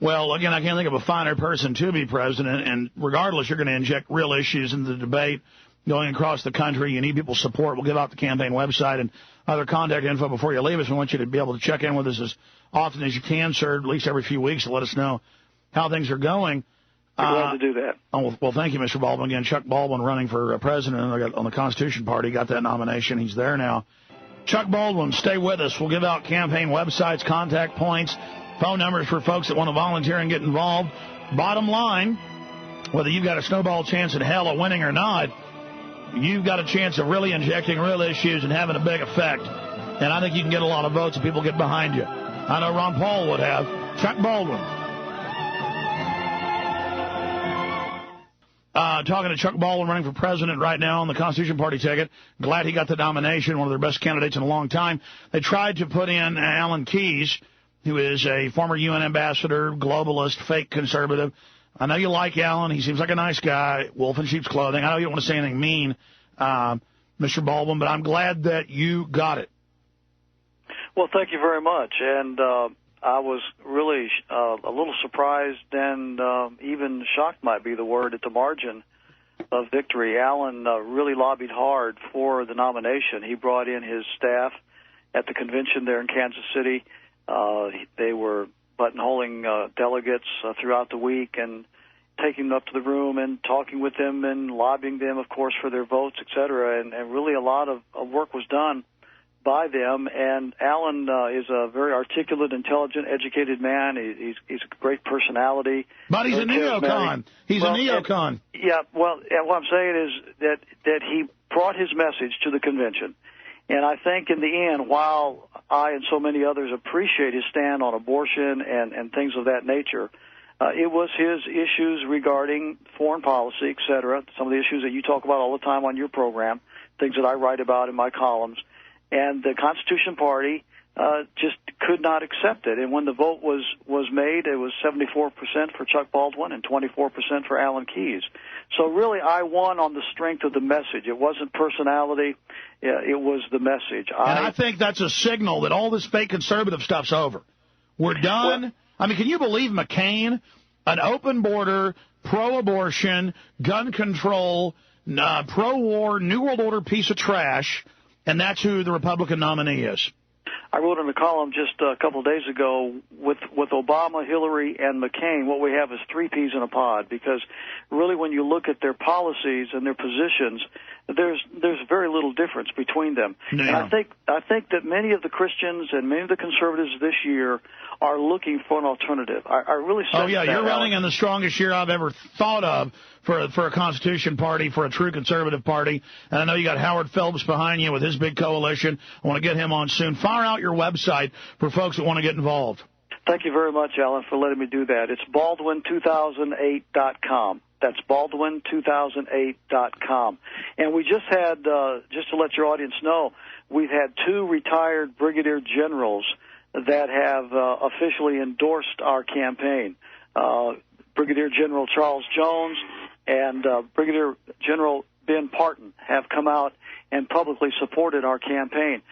Well, again, I can't think of a finer person to be president, and regardless, you're going to inject real issues into the debate going across the country. You need people's support. We'll give out the campaign website and other contact info before you leave us. We want you to be able to check in with us as often as you can, sir, at least every few weeks, to let us know how things are going. I'm glad to do that. Well, thank you, Mr. Baldwin. Again, Chuck Baldwin running for president on the Constitution Party. Got that nomination. He's there now. Chuck Baldwin, stay with us. We'll give out campaign websites, contact points, phone numbers for folks that want to volunteer and get involved. Bottom line, whether you've got a snowball chance in hell of winning or not, you've got a chance of really injecting real issues and having a big effect. And I think you can get a lot of votes if people get behind you. I know Ron Paul would have. Chuck Baldwin. Talking to Chuck Baldwin, running for president right now on the Constitution Party ticket. Glad he got the nomination, one of their best candidates in a long time. They tried to put in Alan Keyes, who is a former UN ambassador, globalist, fake conservative. I know you like Alan. He seems like a nice guy, wolf in sheep's clothing. I know you don't want to say anything mean, Mr. Baldwin, but I'm glad that you got it. Well, thank you very much. And I was really a little surprised and even shocked might be the word at the margin of victory. Alan really lobbied hard for the nomination. He brought in his staff at the convention there in Kansas City. They were buttonholing delegates throughout the week and taking them up to the room and talking with them and lobbying them, of course, for their votes, et cetera. And really a lot of work was done by them, and Alan is a very articulate, intelligent, educated man. He's a great personality. But he's a neocon. He's a neocon. What I'm saying is that he brought his message to the convention. And I think in the end, while I and so many others appreciate his stand on abortion and things of that nature, it was his issues regarding foreign policy, et cetera, some of the issues that you talk about all the time on your program, things that I write about in my columns. And the Constitution Party just could not accept it. And when the vote was made, it was 74% for Chuck Baldwin and 24% for Alan Keyes. So really, I won on the strength of the message. It wasn't personality. It was the message. And I think that's a signal that all this fake conservative stuff's over. We're done. Well, I mean, can you believe McCain, an open border, pro-abortion, gun control, pro-war, New World Order piece of trash, and that's who the Republican nominee is? I wrote in a column just a couple of days ago, with Obama, Hillary, and McCain, what we have is three peas in a pod, because really when you look at their policies and their positions, there's very little difference between them. Yeah. And I think that many of the Christians and many of the conservatives this year are looking for an alternative. I really sense that. Oh, yeah, you're running in the strongest year I've ever thought of for a Constitution Party, for a true conservative party. And I know you got Howard Phelps behind you with his big coalition. I want to get him on soon. Fire out your website for folks that want to get involved. Thank you very much, Alan, for letting me do that. It's Baldwin2008.com. That's Baldwin2008.com. And we just had, just to let your audience know, we've had two retired brigadier generals that have officially endorsed our campaign. Brigadier General Charles Jones and Brigadier General Ben Parton have come out and publicly supported our campaign.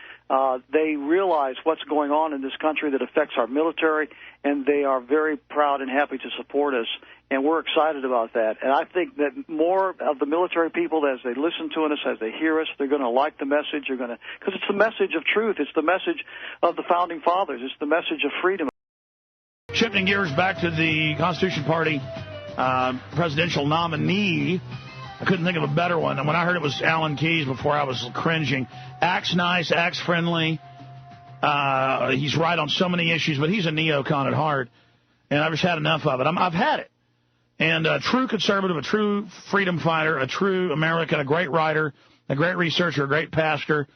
They realize what's going on in this country that affects our military, and they are very proud and happy to support us, and we're excited about that. And I think that more of the military people, as they listen to us, as they hear us, they're going to like the message. Because it's the message of truth. It's the message of the Founding Fathers. It's the message of freedom. Shifting gears back to the Constitution Party presidential nominee, I couldn't think of a better one. And when I heard it was Alan Keyes before, I was cringing. Acts nice, acts friendly. He's right on so many issues, but he's a neocon at heart. And I've just had enough of it. I've had it. And a true conservative, a true freedom fighter, a true American, a great writer, a great researcher, a great pastor,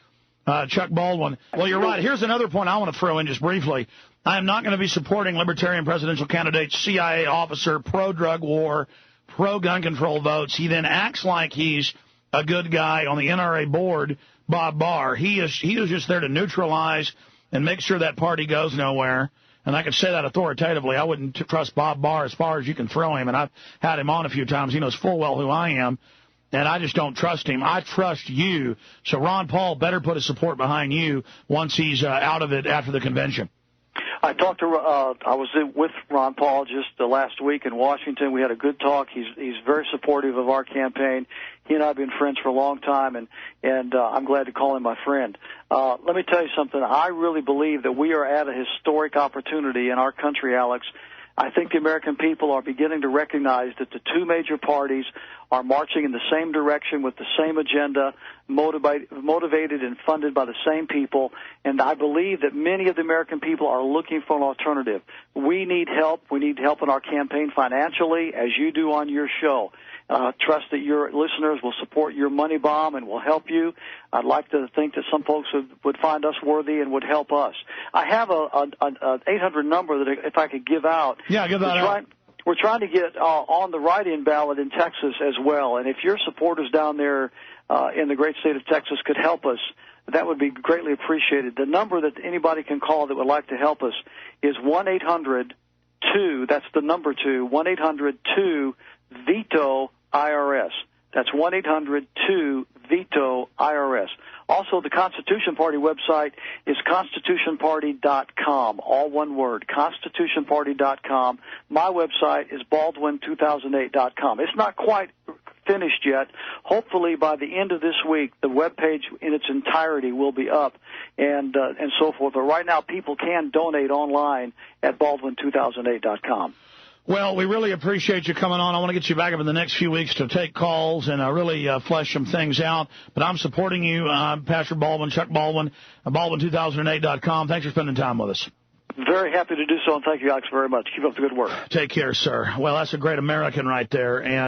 Chuck Baldwin. Well, you're right. Here's another point I want to throw in just briefly. I am not going to be supporting libertarian presidential candidates, CIA officer, pro-drug war, pro-gun control votes. He then acts like he's a good guy on the NRA board, Bob Barr. He is just there to neutralize and make sure that party goes nowhere. And I can say that authoritatively. I wouldn't trust Bob Barr as far as you can throw him. And I've had him on a few times. He knows full well who I am. And I just don't trust him. I trust you. So Ron Paul better put his support behind you once he's out of it after the convention. I talked to. I was with Ron Paul just last week in Washington. We had a good talk. He's very supportive of our campaign. He and I have been friends for a long time, and I'm glad to call him my friend. Let me tell you something. I really believe that we are at a historic opportunity in our country, Alex. I think the American people are beginning to recognize that the two major parties are marching in the same direction with the same agenda, motivated and funded by the same people, and I believe that many of the American people are looking for an alternative. We need help. We need help in our campaign financially, as you do on your show. Trust that your listeners will support your money bomb and will help you. I'd like to think that some folks would find us worthy and would help us. I have an 800 number that if I could give out. Yeah, give that out. We're trying to get on the write-in ballot in Texas as well. And if your supporters down there in the great state of Texas could help us, that would be greatly appreciated. The number that anybody can call that would like to help us is 1-800-2, that's the number 2, 1-800-2-VETO-IRS. That's 1-800-2-VETO-IRS. Also, the Constitution Party website is constitutionparty.com, all one word, constitutionparty.com. My website is baldwin2008.com. It's not quite finished yet. Hopefully, by the end of this week, the webpage in its entirety will be up and so forth. But right now, people can donate online at baldwin2008.com. Well, we really appreciate you coming on. I want to get you back up in the next few weeks to take calls and really flesh some things out. But I'm supporting you, Pastor Baldwin, Chuck Baldwin, baldwin2008.com. Thanks for spending time with us. Very happy to do so, and thank you, Alex, very much. Keep up the good work. Take care, sir. Well, that's a great American right there. And